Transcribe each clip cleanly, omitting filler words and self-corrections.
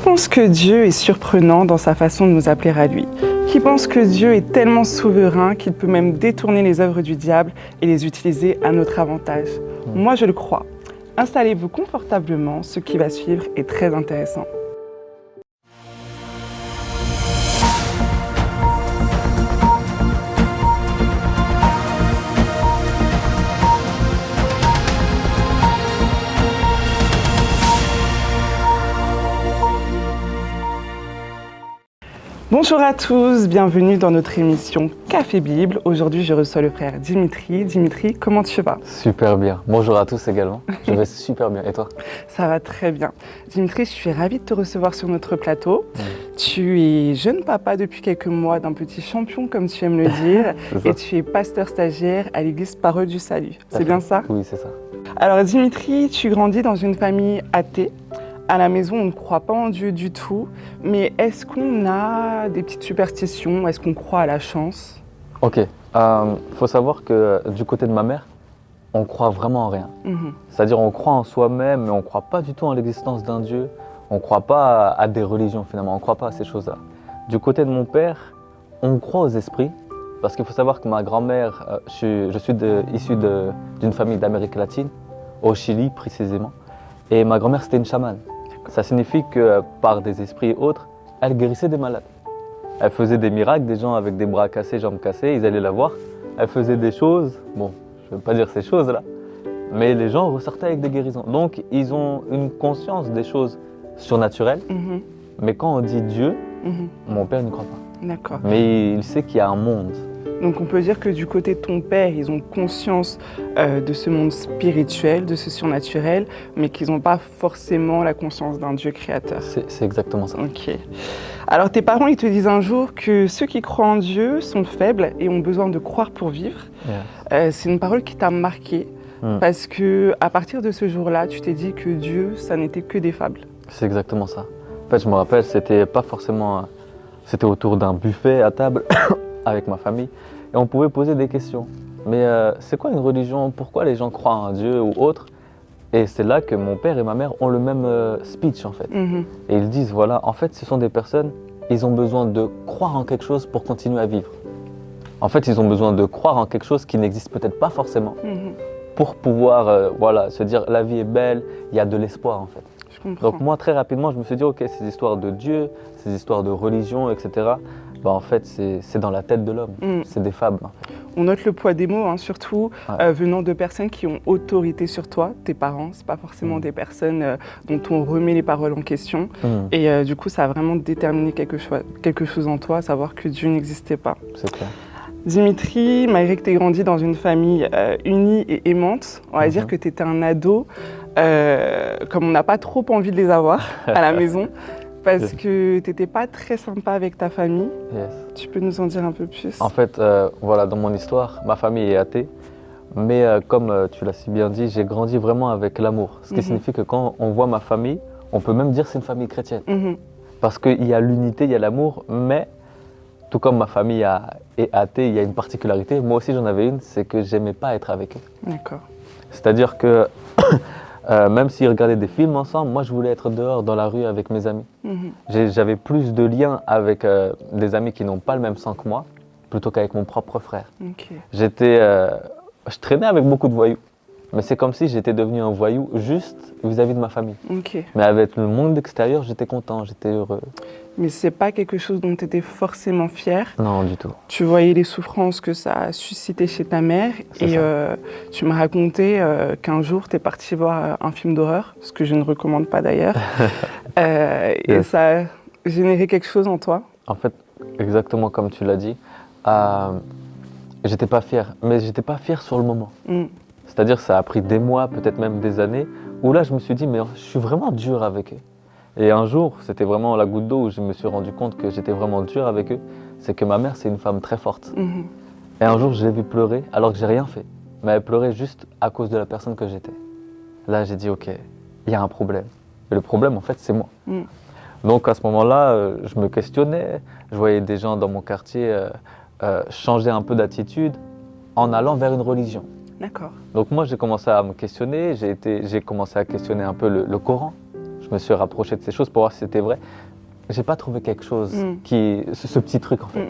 pense que Dieu est surprenant dans sa façon de nous appeler à lui? Qui pense que Dieu est tellement souverain qu'il peut même détourner les œuvres du diable et les utiliser à notre avantage? Moi, je le crois. Installez-vous confortablement, ce qui va suivre est très intéressant. Bonjour à tous, bienvenue dans notre émission Café Bible. Aujourd'hui, je reçois le frère Dimitri. Dimitri, comment tu vas? Super bien. Bonjour à tous également. Je vais super bien. Et toi? Ça va très bien. Dimitri, je suis ravie de te recevoir sur notre plateau. Tu es jeune papa depuis quelques mois d'un petit champion, comme tu aimes le dire, et tu es pasteur stagiaire à l'église Parole du Salut. C'est bien ça? Oui, c'est ça. Alors Dimitri, tu grandis dans une famille athée. À la maison, on ne croit pas en Dieu du tout, mais est-ce qu'on a des petites superstitions? Est-ce qu'on croit à la chance? Ok. Faut savoir que du côté de ma mère, on croit vraiment en rien. C'est-à-dire on croit en soi-même, mais on ne croit pas du tout en l'existence d'un Dieu. On ne croit pas à des religions finalement, on ne croit pas à ces choses-là. Du côté de mon père, on croit aux esprits, parce qu'il faut savoir que ma grand-mère, je suis issu d'une famille d'Amérique latine, au Chili précisément, et ma grand-mère c'était une chamane. Ça signifie que par des esprits et autres, elle guérissait des malades. Elle faisait des miracles, des gens avec des bras cassés, jambes cassées, ils allaient la voir. Elle faisait des choses, bon, je ne veux pas dire ces choses-là, mais les gens ressortaient avec des guérisons. Donc, ils ont une conscience des choses surnaturelles, mais quand on dit Dieu, mon père n'y croit pas. D'accord. Mais il sait qu'il y a un monde. Donc on peut dire que du côté de ton père, ils ont conscience de ce monde spirituel, de ce surnaturel, mais qu'ils n'ont pas forcément la conscience d'un Dieu créateur. C'est exactement ça. Ok. Alors tes parents, ils te disent un jour que ceux qui croient en Dieu sont faibles et ont besoin de croire pour vivre. Yes. C'est une parole qui t'a marqué, parce qu'à partir de ce jour-là, tu t'es dit que Dieu, ça n'était que des fables. C'est exactement ça. En fait, je me rappelle, c'était pas forcément... C'était autour d'un buffet à table avec ma famille et on pouvait poser des questions. Mais c'est quoi une religion? Pourquoi les gens croient en Dieu ou autre? Et c'est là que mon père et ma mère ont le même speech en fait. Et ils disent voilà, en fait ce sont des personnes, ils ont besoin de croire en quelque chose pour continuer à vivre. En fait ils ont besoin de croire en quelque chose qui n'existe peut-être pas forcément pour pouvoir voilà, se dire la vie est belle, il y a de l'espoir en fait. Donc moi très rapidement je me suis dit ok, ces histoires de Dieu, ces histoires de religion, etc. Bah, en fait c'est dans la tête de l'homme, c'est des fables. En fait. On note le poids des mots, hein, surtout venant de personnes qui ont autorité sur toi, tes parents, c'est pas forcément des personnes dont on remet les paroles en question. Et du coup ça a vraiment déterminé quelque chose en toi, à savoir que Dieu n'existait pas. C'est clair. Dimitri, malgré que tu aies grandi dans une famille unie et aimante, on va dire que tu étais un ado, comme on n'a pas trop envie de les avoir à la maison, parce que tu n'étais pas très sympa avec ta famille. Yes. Tu peux nous en dire un peu plus? En fait, voilà, dans mon histoire, ma famille est athée, mais comme tu l'as si bien dit, j'ai grandi vraiment avec l'amour. Ce qui signifie que quand on voit ma famille, on peut même dire que c'est une famille chrétienne. Parce qu'il y a l'unité, il y a l'amour, mais tout comme ma famille est athée, il y a une particularité. Moi aussi, j'en avais une, c'est que j'aimais pas être avec eux. D'accord. C'est-à-dire que même s'ils regardaient des films ensemble, moi, je voulais être dehors, dans la rue, avec mes amis. J'avais plus de liens avec des amis qui n'ont pas le même sang que moi, plutôt qu'avec mon propre frère. Je traînais avec beaucoup de voyous. Mais c'est comme si j'étais devenu un voyou juste vis-à-vis de ma famille. Mais avec le monde extérieur, j'étais content, j'étais heureux. Mais c'est pas quelque chose dont tu étais forcément fier? Non, du tout. Tu voyais les souffrances que ça a suscité chez ta mère et tu m'as raconté qu'un jour tu es parti voir un film d'horreur, ce que je ne recommande pas d'ailleurs, et ça a généré quelque chose en toi? En fait, exactement comme tu l'as dit, j'étais pas fier, mais j'étais pas fier sur le moment. C'est-à-dire ça a pris des mois, peut-être même des années, où là je me suis dit mais je suis vraiment dur avec eux. Et un jour, c'était vraiment la goutte d'eau où je me suis rendu compte que j'étais vraiment dur avec eux, c'est que ma mère c'est une femme très forte. Et un jour je l'ai vue pleurer alors que j'ai rien fait, mais elle pleurait juste à cause de la personne que j'étais. Là j'ai dit ok, il y a un problème. Et le problème en fait c'est moi. Donc à ce moment-là, je me questionnais, je voyais des gens dans mon quartier changer un peu d'attitude en allant vers une religion. D'accord. Donc moi j'ai commencé à me questionner, j'ai commencé à questionner un peu le Coran. Je me suis rapproché de ces choses pour voir si c'était vrai. J'ai pas trouvé quelque chose ce petit truc en fait.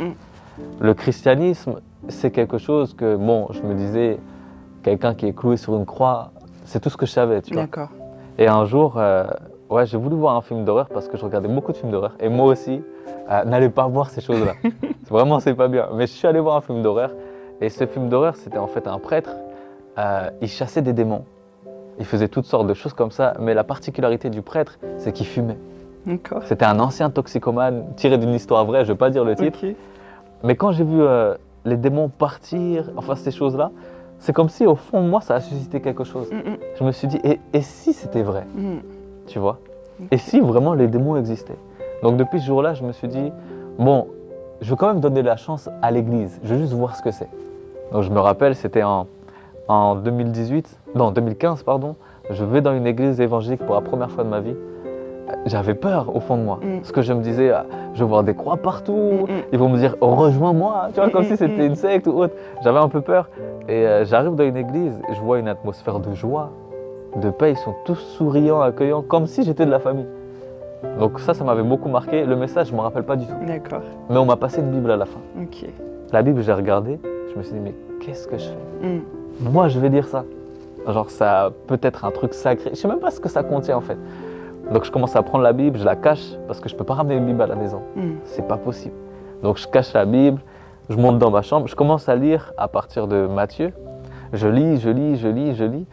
Le christianisme, c'est quelque chose que, bon, je me disais, quelqu'un qui est cloué sur une croix, c'est tout ce que je savais, tu vois. D'accord. Et un jour, j'ai voulu voir un film d'horreur parce que je regardais beaucoup de films d'horreur. Et moi aussi, n'allez pas voir ces choses-là. Vraiment, c'est pas bien. Mais je suis allé voir un film d'horreur. Et ce film d'horreur, c'était en fait un prêtre. Il chassait des démons. Il faisait toutes sortes de choses comme ça. Mais la particularité du prêtre, c'est qu'il fumait. D'accord. C'était un ancien toxicomane tiré d'une histoire vraie, je ne vais pas dire le titre. Okay. Mais quand j'ai vu les démons partir, enfin ces choses-là, c'est comme si au fond de moi, ça a suscité quelque chose. Je me suis dit, et si c'était vrai, tu vois? Et si vraiment les démons existaient? Donc depuis ce jour-là, je me suis dit, bon, je vais quand même donner la chance à l'église, je vais juste voir ce que c'est. Donc je me rappelle, c'était en 2015, pardon, je vais dans une église évangélique pour la première fois de ma vie. J'avais peur au fond de moi, parce que je me disais, je vais voir des croix partout, ils vont me dire, rejoins-moi, tu vois, comme si c'était une secte ou autre. J'avais un peu peur, et j'arrive dans une église, je vois une atmosphère de joie, de paix, ils sont tous souriants, accueillants, comme si j'étais de la famille. Donc ça m'avait beaucoup marqué. Le message, je ne me rappelle pas du tout. D'accord. Mais on m'a passé une Bible à la fin. Ok. La Bible, j'ai regardé, je me suis dit, mais qu'est-ce que je fais? Moi, je vais dire ça. Genre, ça peut être un truc sacré. Je ne sais même pas ce que ça contient en fait. Donc je commence à prendre la Bible, je la cache parce que je ne peux pas ramener une Bible à la maison. C'est pas possible. Donc je cache la Bible, je monte dans ma chambre, je commence à lire à partir de Matthieu. Je lis.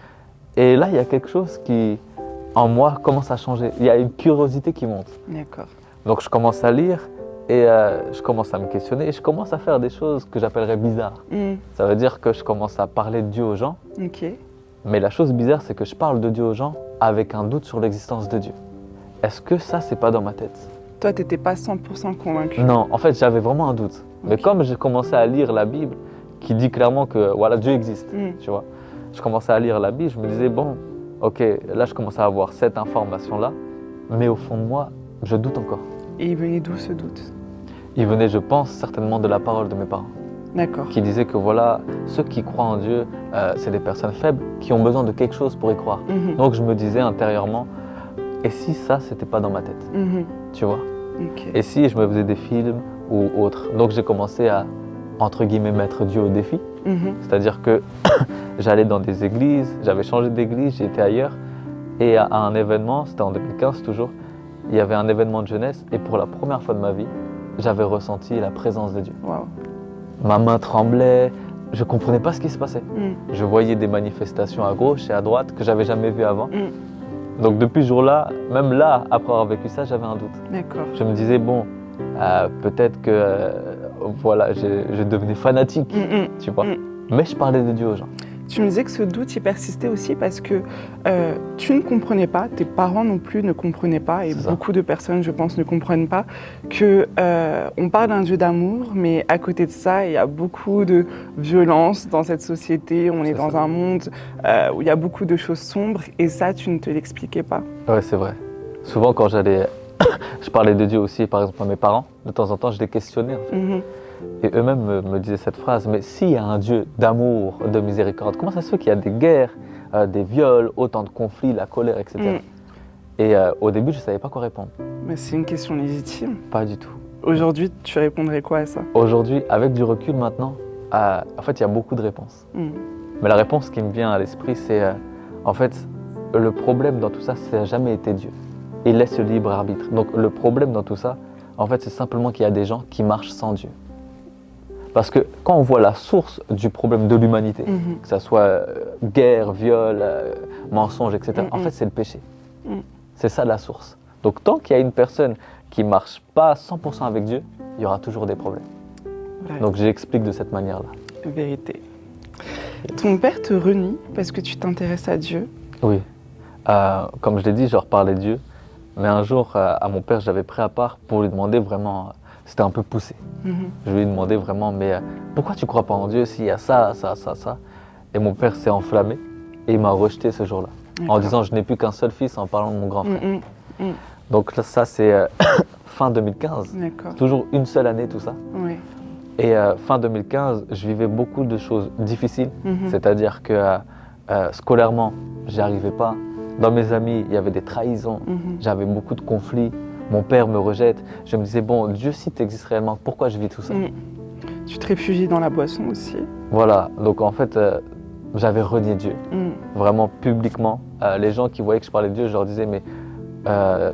Et là, il y a quelque chose qui, en moi, commence à changer. Il y a une curiosité qui monte. D'accord. Donc je commence à lire et je commence à me questionner et je commence à faire des choses que j'appellerais bizarres. Ça veut dire que je commence à parler de Dieu aux gens. Ok. Mais la chose bizarre, c'est que je parle de Dieu aux gens avec un doute sur l'existence de Dieu. Est-ce que ça, c'est pas dans ma tête? Toi, tu n'étais pas 100% convaincu? Non, en fait, j'avais vraiment un doute. Mais comme j'ai commencé à lire la Bible, qui dit clairement que voilà, Dieu existe, tu vois. Je commençais à lire la Bible, je me disais, bon, ok, là, je commençais à avoir cette information-là, mais au fond de moi, je doute encore. Et il venait d'où ce doute? Il venait, je pense, certainement de la parole de mes parents. D'accord. Qui disaient que voilà, ceux qui croient en Dieu, c'est des personnes faibles qui ont besoin de quelque chose pour y croire. Donc je me disais intérieurement, et si ça, c'était pas dans ma tête, tu vois? Et si je me faisais des films ou autre? Donc j'ai commencé à, entre guillemets, mettre Dieu au défi. C'est-à-dire que j'allais dans des églises, j'avais changé d'église, j'étais ailleurs. Et à un événement, c'était en 2015 toujours, il y avait un événement de jeunesse et pour la première fois de ma vie, j'avais ressenti la présence de Dieu. Wow. Ma main tremblait, je ne comprenais pas ce qui se passait. Je voyais des manifestations à gauche et à droite que je n'avais jamais vues avant. Donc depuis ce jour-là, même là, après avoir vécu ça, j'avais un doute. D'accord. Je me disais, bon, peut-être que voilà, je devenais fanatique, tu vois. Mais je parlais de Dieu aux gens. Tu me disais que ce doute, il persistait aussi parce que tu ne comprenais pas, tes parents non plus ne comprenaient pas, et beaucoup de personnes, je pense, ne comprennent pas, qu'on parle d'un Dieu d'amour, mais à côté de ça, il y a beaucoup de violence dans cette société, on est dans un monde où il y a beaucoup de choses sombres, et ça, tu ne te l'expliquais pas. Ouais, c'est vrai. Souvent, quand j'allais, je parlais de Dieu aussi, par exemple, à mes parents, de temps en temps, je les questionnais, en fait. Et eux-mêmes me disaient cette phrase, mais s'il y a un Dieu d'amour, de miséricorde, comment ça se fait qu'il y a des guerres, des viols, autant de conflits, la colère, etc. Et au début, je ne savais pas quoi répondre. Mais c'est une question légitime. Pas du tout. Aujourd'hui, tu répondrais quoi à ça? Aujourd'hui, avec du recul maintenant, en fait, il y a beaucoup de réponses. Mais la réponse qui me vient à l'esprit, c'est en fait, le problème dans tout ça, ça n'a jamais été Dieu. Il laisse le libre arbitre. Donc le problème dans tout ça, en fait, c'est simplement qu'il y a des gens qui marchent sans Dieu. Parce que quand on voit la source du problème de l'humanité, que ce soit guerre, viol, mensonge, etc., en fait, c'est le péché. C'est ça la source. Donc tant qu'il y a une personne qui ne marche pas 100% avec Dieu, il y aura toujours des problèmes. Ouais. Donc j'explique de cette manière-là. Vérité. Ton père te renie parce que tu t'intéresses à Dieu? Oui. Comme je l'ai dit, je leur parlais de Dieu. Mais un jour, à mon père, j'avais pris à part pour lui demander vraiment... C'était un peu poussé. Je lui ai demandé vraiment, mais pourquoi tu ne crois pas en Dieu s'il y a ça? Et mon père s'est enflammé et il m'a rejeté ce jour-là. En disant, je n'ai plus qu'un seul fils en parlant de mon grand frère. Donc là, ça, c'est fin 2015. Toujours une seule année, tout ça. Oui. Et fin 2015, je vivais beaucoup de choses difficiles. C'est-à-dire que scolairement, j'y arrivais pas. Dans mes amis, il y avait des trahisons, j'avais beaucoup de conflits. Mon père me rejette. Je me disais, bon, Dieu, si tu existes réellement, pourquoi je vis tout ça? Tu te réfugies dans la boisson aussi. Voilà, donc en fait, j'avais renié Dieu, vraiment publiquement. Les gens qui voyaient que je parlais de Dieu, je leur disais, mais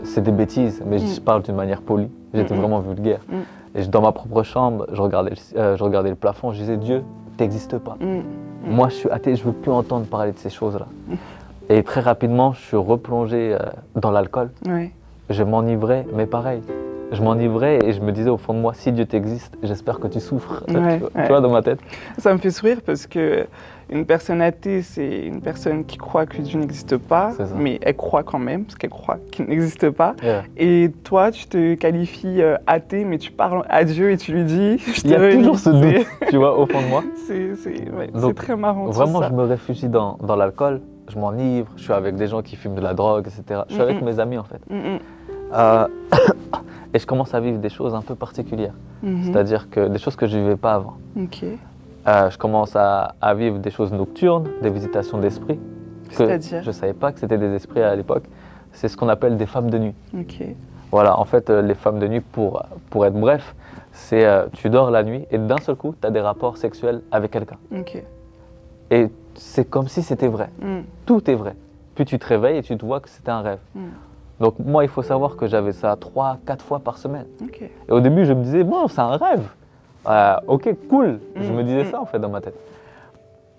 c'est des bêtises, mais je parle d'une manière polie. J'étais vraiment vulgaire. Et dans ma propre chambre, je regardais le plafond, je disais, Dieu, t'existes pas. Moi, je suis athée, je veux plus entendre parler de ces choses-là. Et très rapidement, je suis replongé dans l'alcool. Ouais. Je m'enivrais, mais pareil. Je m'enivrais et je me disais au fond de moi, si Dieu t'existe, j'espère que tu souffres. Ouais, tu vois, dans ma tête. Ça me fait sourire parce que une personne athée, c'est une personne qui croit que Dieu n'existe pas, mais elle croit quand même, parce qu'elle croit qu'il n'existe pas. Yeah. Et toi, tu te qualifies athée, mais tu parles à Dieu et tu lui dis... Il y a toujours ce doute, tu vois, au fond de moi. C'est très marrant. Vraiment, tout ça. je me réfugie dans l'alcool, je m'enivre, je suis avec des gens qui fument de la drogue, etc. Je suis avec mes amis, en fait. Et je commence à vivre des choses un peu particulières. C'est-à-dire que des choses que je ne vivais pas avant. Je commence à vivre des choses nocturnes, des visitations d'esprits. C'est-à-dire? Je ne savais pas que c'était des esprits à l'époque. C'est ce qu'on appelle des femmes de nuit. Voilà, en fait, les femmes de nuit, pour être bref, c'est tu dors la nuit et d'un seul coup, tu as des rapports sexuels avec quelqu'un. Et c'est comme si c'était vrai. Tout est vrai. Puis tu te réveilles et tu te vois que c'était un rêve. Donc moi, il faut savoir que j'avais ça 3-4 fois par semaine. Et au début, je me disais, bon, c'est un rêve. Ok, cool. Je me disais ça en fait dans ma tête.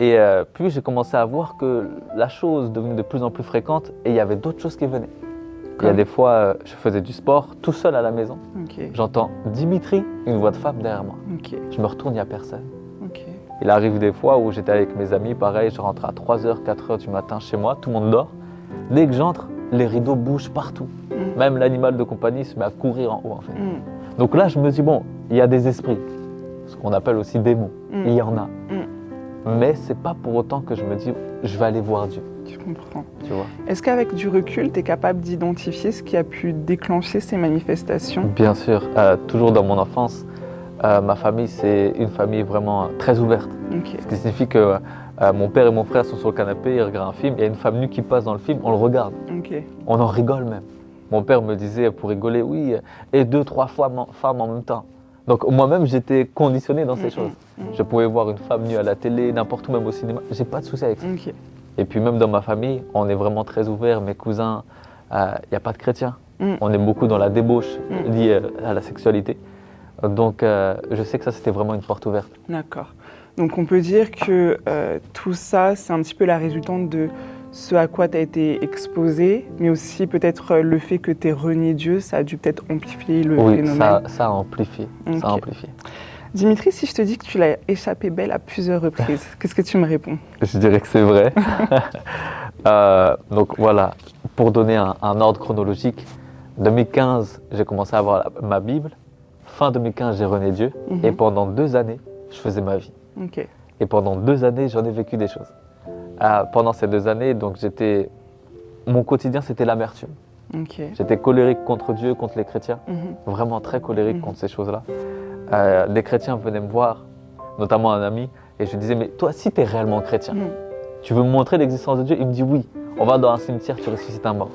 Et puis j'ai commencé à voir que la chose devenait de plus en plus fréquente et il y avait d'autres choses qui venaient. Il y a des fois, je faisais du sport tout seul à la maison. J'entends Dimitri, une voix de femme derrière moi. Je me retourne, il n'y a personne. Il arrive des fois où j'étais avec mes amis, pareil, je rentre à 3h, 4h du matin chez moi, tout le monde dort. Dès que j'entre, les rideaux bougent partout. Même l'animal de compagnie se met à courir en haut en fait. Donc là, je me dis, bon, il y a des esprits, ce qu'on appelle aussi démons, il y en a. Mais c'est pas pour autant que je me dis, je vais aller voir Dieu. Tu comprends. Tu vois. Est-ce qu'avec du recul, tu es capable d'identifier ce qui a pu déclencher ces manifestations? Bien sûr, toujours dans mon enfance, ma famille, c'est une famille vraiment très ouverte. Ce qui signifie que mon père et mon frère sont sur le canapé, ils regardent un film, il y a une femme nue qui passe dans le film, on le regarde. On en rigole même. Mon père me disait pour rigoler, oui, et 2-3 femmes en même temps. Donc moi-même, j'étais conditionné dans ces choses. Je pouvais voir une femme nue à la télé, n'importe où, même au cinéma. J'ai pas de souci avec ça. Et puis même dans ma famille, on est vraiment très ouvert. Mes cousins, il n'y a pas de chrétiens. On est beaucoup dans la débauche liée à la sexualité. Donc je sais que ça, c'était vraiment une porte ouverte. D'accord. Donc on peut dire que tout ça, c'est un petit peu la résultante de ce à quoi tu as été exposé, mais aussi peut-être le fait que tu aies renié Dieu, ça a dû peut-être amplifier le phénomène. Oui, ça a amplifié. Ça a amplifié. Dimitri, si je te dis que tu l'as échappé belle à plusieurs reprises, qu'est-ce que tu me réponds? Je dirais que c'est vrai. Donc voilà, pour donner un ordre chronologique, 2015, j'ai commencé à avoir ma Bible. Fin 2015, j'ai renié Dieu. Et pendant 2 années, je faisais ma vie. Et pendant 2 années, j'en ai vécu des choses. Pendant ces 2 années, donc mon quotidien, c'était l'amertume. J'étais colérique contre Dieu, contre les chrétiens. Vraiment très colérique contre ces choses-là. Des chrétiens venaient me voir, notamment un ami, et je lui disais, mais toi, si tu es réellement chrétien, tu veux me montrer l'existence de Dieu? Il me dit, oui, on va dans un cimetière, tu ressuscites un mort.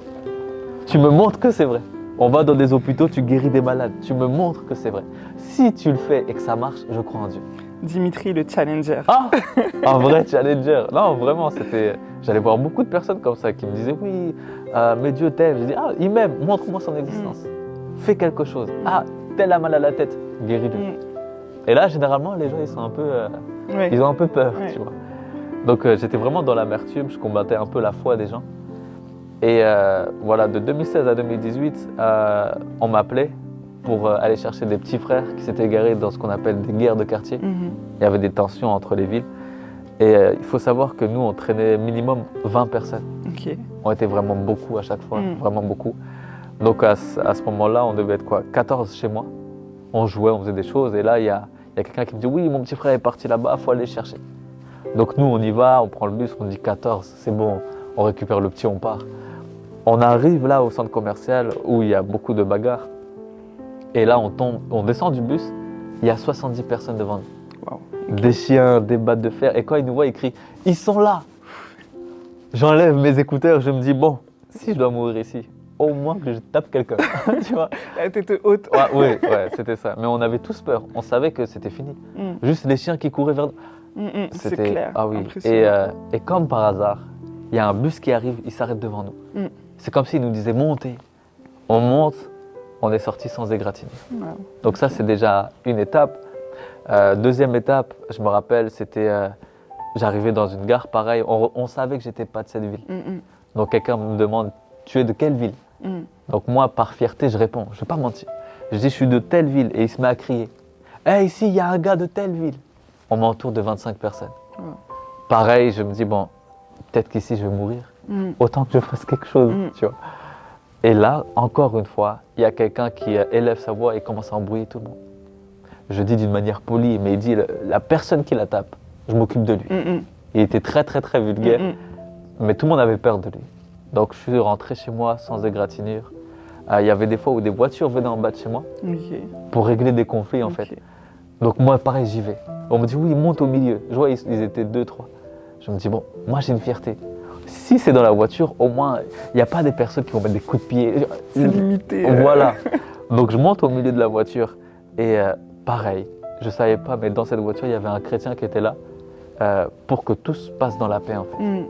Tu me montres que c'est vrai. On va dans des hôpitaux, tu guéris des malades. Tu me montres que c'est vrai. Si tu le fais et que ça marche, je crois en Dieu. Dimitri, le challenger. Ah, un vrai challenger. Non, vraiment, j'allais voir beaucoup de personnes comme ça qui me disaient, oui, mais Dieu t'aime. Je dis, ah, il m'aime, montre-moi son existence. Fais quelque chose. Ah, tel a mal à la tête, guéris-le. Et là, généralement, les gens, ils sont un peu, ils ont un peu peur, tu vois. Donc, j'étais vraiment dans l'amertume, je combattais un peu la foi des gens. Et voilà, de 2016 à 2018, on m'appelait pour aller chercher des petits frères qui s'étaient égarés dans ce qu'on appelle des guerres de quartier. Il y avait des tensions entre les villes. Et il faut savoir que nous, on traînait minimum 20 personnes. On était vraiment beaucoup à chaque fois, vraiment beaucoup. Donc à ce moment-là, on devait être 14 chez moi. On jouait, on faisait des choses. Et là, il y a quelqu'un qui me dit, oui, mon petit frère est parti là-bas, il faut aller le chercher. Donc nous, on y va, on prend le bus, on dit 14, c'est bon, on récupère le petit, on part. On arrive là au centre commercial où il y a beaucoup de bagarres. Et là, on descend du bus, il y a 70 personnes devant nous. Wow. Des chiens, des battes de fer. Et quand ils nous voient, ils crient, ils sont là. J'enlève mes écouteurs, je me dis, bon, si je dois mourir ici, au moins que je tape quelqu'un, tu vois. La tête haute. Ouais, c'était ça. Mais on avait tous peur. On savait que c'était fini. Juste les chiens qui couraient vers nous. C'est clair. Ah oui. Et comme par hasard, il y a un bus qui arrive, il s'arrête devant nous. C'est comme s'il nous disait montez. On monte, on est sorti sans égratigner. Wow. Donc ça, c'est déjà une étape. Deuxième étape, je me rappelle, c'était j'arrivais dans une gare, pareil, on savait que j'étais pas de cette ville. Donc quelqu'un me demande, tu es de quelle ville? Donc moi, par fierté, je réponds, je ne vais pas mentir. Je dis, je suis de telle ville, et il se met à crier. Hey, ici, il y a un gars de telle ville. On m'entoure de 25 personnes. Pareil, je me dis, bon, peut-être qu'ici, je vais mourir. Autant que je fasse quelque chose, tu vois. Et là, encore une fois, il y a quelqu'un qui élève sa voix et commence à embrouiller tout le monde. Je dis d'une manière polie, mais il dit, la personne qui la tape, je m'occupe de lui. Il était très, très, très vulgaire, mais tout le monde avait peur de lui. Donc, je suis rentré chez moi sans égratignure. Il y avait des fois où des voitures venaient en bas de chez moi pour régler des conflits, en fait. Donc, moi, pareil, j'y vais. On me dit, oui, monte au milieu. Je vois, ils étaient 2, 3. Je me dis, bon, moi, j'ai une fierté. Si c'est dans la voiture, au moins, il n'y a pas des personnes qui vont mettre des coups de pied. C'est limité. Voilà. Donc, je monte au milieu de la voiture et pareil, je ne savais pas, mais dans cette voiture, il y avait un chrétien qui était là pour que tout se passe dans la paix, en fait.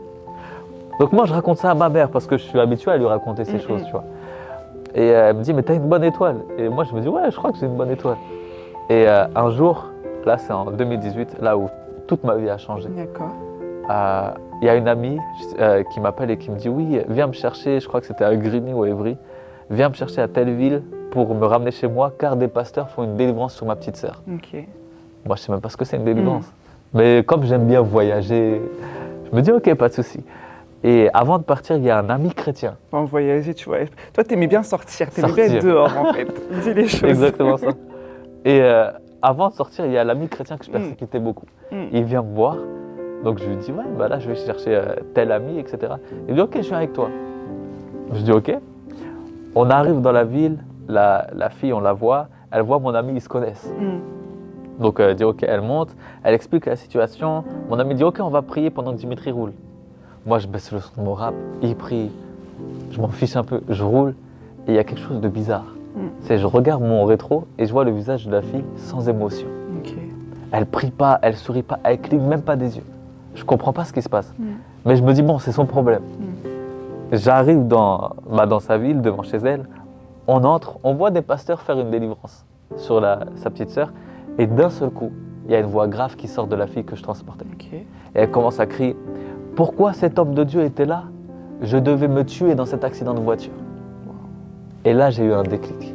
Donc, moi, je raconte ça à ma mère parce que je suis habitué à lui raconter ces choses, tu vois. Et elle me dit, mais t'as une bonne étoile. Et moi, je me dis, ouais, je crois que j'ai une bonne étoile. Et un jour, là, c'est en 2018, là où toute ma vie a changé. D'accord. Il y a une amie qui m'appelle et qui me dit, oui, viens me chercher, je crois que c'était à Grigny ou à Évry, viens me chercher à telle ville pour me ramener chez moi, car des pasteurs font une délivrance sur ma petite sœur. Moi, je ne sais même pas ce que c'est une délivrance. Mais comme j'aime bien voyager, je me dis, ok, pas de souci. Et avant de partir, il y a un ami chrétien. En voyager, tu vois. Toi, t'aimais bien sortir, t'aimais bien être dehors, en fait. Dis les choses. Exactement ça. Et avant de sortir, il y a l'ami chrétien que je persécutais beaucoup. Il vient me voir. Donc je lui dis, ouais, bah là, je vais chercher tel ami, etc. Il me dit, ok, je viens avec toi. Je dis, ok. On arrive dans la ville, la fille, on la voit. Elle voit mon ami, ils se connaissent. Donc elle dit, ok, elle monte. Elle explique la situation. Mon ami dit, ok, on va prier pendant que Dimitri roule. Moi, je baisse le son de mon rap, il prie, je m'en fiche un peu, je roule, et il y a quelque chose de bizarre. C'est je regarde mon rétro et je vois le visage de la fille sans émotion. Elle prie pas, elle sourit pas, elle cligne même pas des yeux. Je comprends pas ce qui se passe. Mais je me dis, bon, c'est son problème. J'arrive dans sa ville, devant chez elle, on entre, on voit des pasteurs faire une délivrance sur sa petite sœur, et d'un seul coup, il y a une voix grave qui sort de la fille que je transportais. Et elle commence à crier, pourquoi cet homme de Dieu était là? Je devais me tuer dans cet accident de voiture. Et là, j'ai eu un déclic.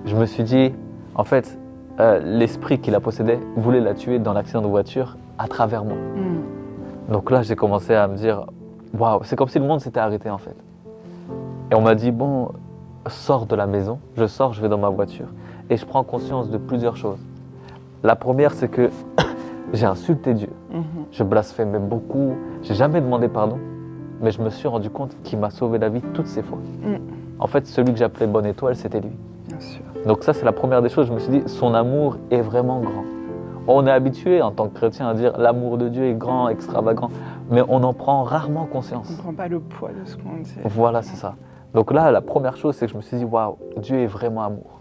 Je me suis dit, en fait, l'esprit qui la possédait voulait la tuer dans l'accident de voiture à travers moi. Donc là, j'ai commencé à me dire, waouh, c'est comme si le monde s'était arrêté en fait. Et on m'a dit, bon, sors de la maison. Je sors, je vais dans ma voiture. Et je prends conscience de plusieurs choses. La première, c'est que j'ai insulté Dieu. Je blasphémais beaucoup. J'ai jamais demandé pardon. Mais je me suis rendu compte qu'il m'a sauvé la vie toutes ces fois. En fait, celui que j'appelais Bonne Étoile, c'était lui. Bien sûr. Donc ça, c'est la première des choses. Je me suis dit, son amour est vraiment grand. On est habitué en tant que chrétien à dire l'amour de Dieu est grand, extravagant. Mais on en prend rarement conscience. On ne prend pas le poids de ce qu'on dit. Voilà, c'est ça. Donc là, la première chose, c'est que je me suis dit, waouh, Dieu est vraiment amour.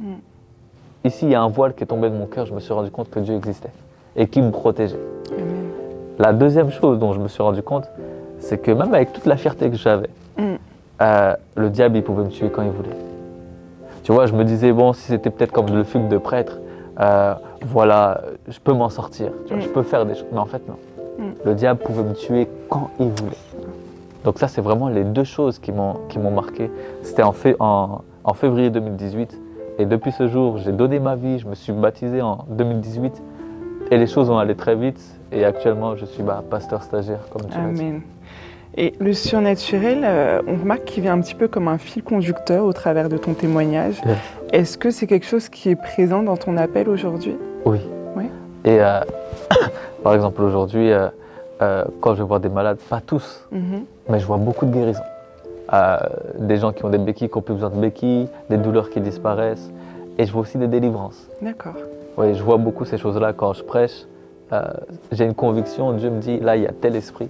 Ici, il y a un voile qui est tombé de mon cœur. Je me suis rendu compte que Dieu existait et qu'il me protégeait. Amen. La deuxième chose dont je me suis rendu compte, c'est que même avec toute la fierté que j'avais, le diable, il pouvait me tuer quand il voulait. Tu vois, je me disais, bon, si c'était peut-être comme le fugue de prêtre, voilà, je peux m'en sortir, tu vois, je peux faire des choses. Mais en fait, non. Le diable pouvait me tuer quand il voulait. Donc ça, c'est vraiment les deux choses qui m'ont marqué. C'était en février 2018. Et depuis ce jour, j'ai donné ma vie, je me suis baptisé en 2018. Et les choses ont allé très vite. Et actuellement, je suis pasteur stagiaire, comme tu l'as dit. Amen. Et le surnaturel, on remarque qu'il vient un petit peu comme un fil conducteur au travers de ton témoignage. Yes. Est-ce que c'est quelque chose qui est présent dans ton appel aujourd'hui? Oui. Oui. Et par exemple, aujourd'hui, quand je vois des malades, pas tous, mais je vois beaucoup de guérisons. Des gens qui ont des béquilles, qui n'ont plus besoin de béquilles, des douleurs qui disparaissent. Et je vois aussi des délivrances. D'accord. Oui, je vois beaucoup ces choses-là quand je prêche. J'ai une conviction, Dieu me dit, là, il y a tel esprit.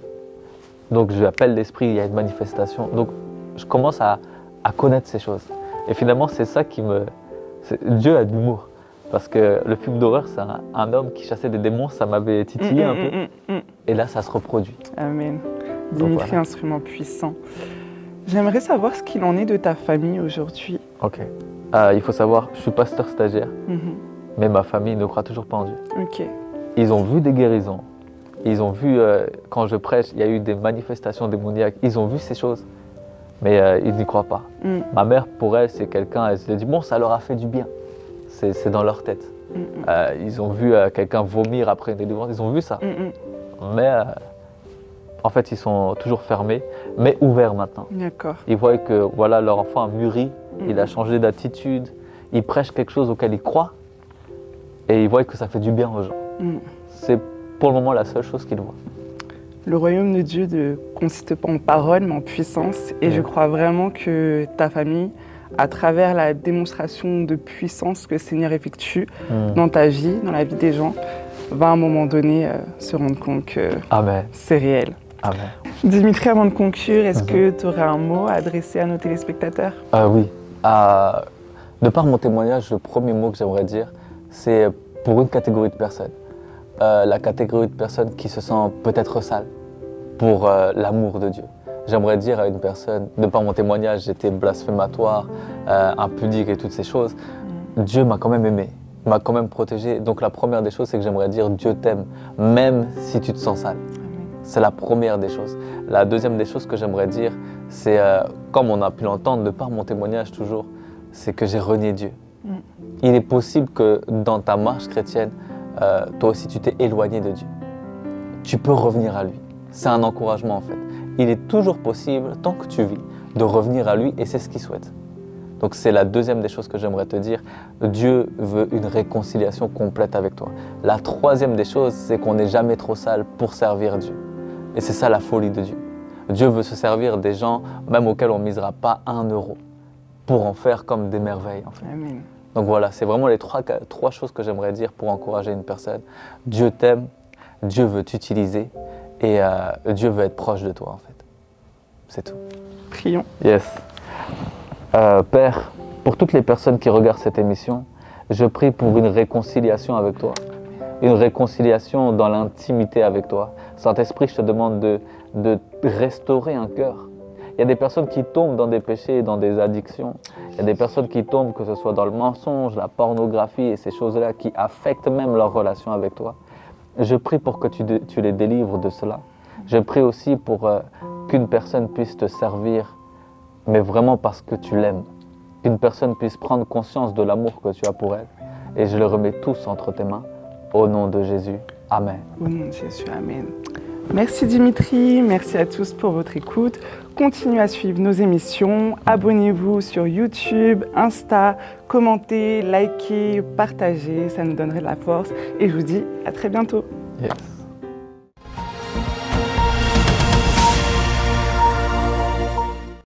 Donc, je appelle l'esprit, il y a une manifestation. Donc, je commence à connaître ces choses. Et finalement, c'est ça qui me... Dieu a de l'humour. Parce que le film d'horreur, c'est un homme qui chassait des démons, ça m'avait titillé un peu. Et là, ça se reproduit. Amen. Dimitri, voilà. Instrument puissant. J'aimerais savoir ce qu'il en est de ta famille aujourd'hui. Ok. Il faut savoir, je suis pasteur stagiaire, mais ma famille ne croit toujours pas en Dieu. Ok. Ils ont vu des guérisons. Ils ont vu, quand je prêche, il y a eu des manifestations démoniaques. Ils ont vu ces choses, mais ils n'y croient pas. Ma mère, pour elle, c'est quelqu'un, elle se dit, bon, ça leur a fait du bien. C'est dans leur tête. Ils ont vu quelqu'un vomir après une délivrance, ils ont vu ça. Mais en fait, ils sont toujours fermés, mais ouverts maintenant. D'accord. Ils voient que voilà, leur enfant a mûri, il a changé d'attitude, il prêche quelque chose auquel il croit, et ils voient que ça fait du bien aux gens. C'est pour le moment la seule chose qu'ils voient. Le royaume de Dieu ne consiste pas en paroles, mais en puissance. Et je crois vraiment que ta famille, à travers la démonstration de puissance que le Seigneur effectue dans ta vie, dans la vie des gens, va à un moment donné se rendre compte que c'est réel. Amen. Dimitri, avant de conclure, est-ce que tu aurais un mot à adresser à nos téléspectateurs? Oui. De par mon témoignage, le premier mot que j'aimerais dire, c'est pour une catégorie de personnes. La catégorie de personnes qui se sentent peut-être sales pour l'amour de Dieu. J'aimerais dire à une personne, de par mon témoignage, j'étais blasphématoire, impudique et toutes ces choses. Dieu m'a quand même aimé, m'a quand même protégé. Donc la première des choses, c'est que j'aimerais dire Dieu t'aime, même si tu te sens sale. C'est la première des choses. La deuxième des choses que j'aimerais dire, c'est, comme on a pu l'entendre de par mon témoignage toujours, c'est que j'ai renié Dieu. Il est possible que dans ta marche chrétienne, toi aussi tu t'es éloigné de Dieu. Tu peux revenir à lui. C'est un encouragement en fait. Il est toujours possible, tant que tu vis, de revenir à lui et c'est ce qu'il souhaite. Donc c'est la deuxième des choses que j'aimerais te dire. Dieu veut une réconciliation complète avec toi. La troisième des choses, c'est qu'on n'est jamais trop sale pour servir Dieu. Et c'est ça la folie de Dieu. Dieu veut se servir des gens, même auxquels on ne misera pas 1 euro, pour en faire comme des merveilles. En fait. Amen. Donc voilà, c'est vraiment les trois choses que j'aimerais dire pour encourager une personne. Dieu t'aime, Dieu veut t'utiliser et Dieu veut être proche de toi en fait. C'est tout. Prions. Yes. Père, pour toutes les personnes qui regardent cette émission, je prie pour une réconciliation avec toi. Une réconciliation dans l'intimité avec toi. Saint-Esprit, je te demande de restaurer un cœur. Il y a des personnes qui tombent dans des péchés, dans des addictions. Il y a des personnes qui tombent, que ce soit dans le mensonge, la pornographie et ces choses-là qui affectent même leur relation avec toi. Je prie pour que tu les délivres de cela. Je prie aussi pour qu'une personne puisse te servir, mais vraiment parce que tu l'aimes. Qu'une personne puisse prendre conscience de l'amour que tu as pour elle. Et je le remets tous entre tes mains. Au nom de Jésus. Amen. Au nom de Jésus, Amen. Merci Dimitri, merci à tous pour votre écoute. Continuez à suivre nos émissions, abonnez-vous sur YouTube, Insta, commentez, likez, partagez, ça nous donnerait de la force. Et je vous dis à très bientôt. Yes.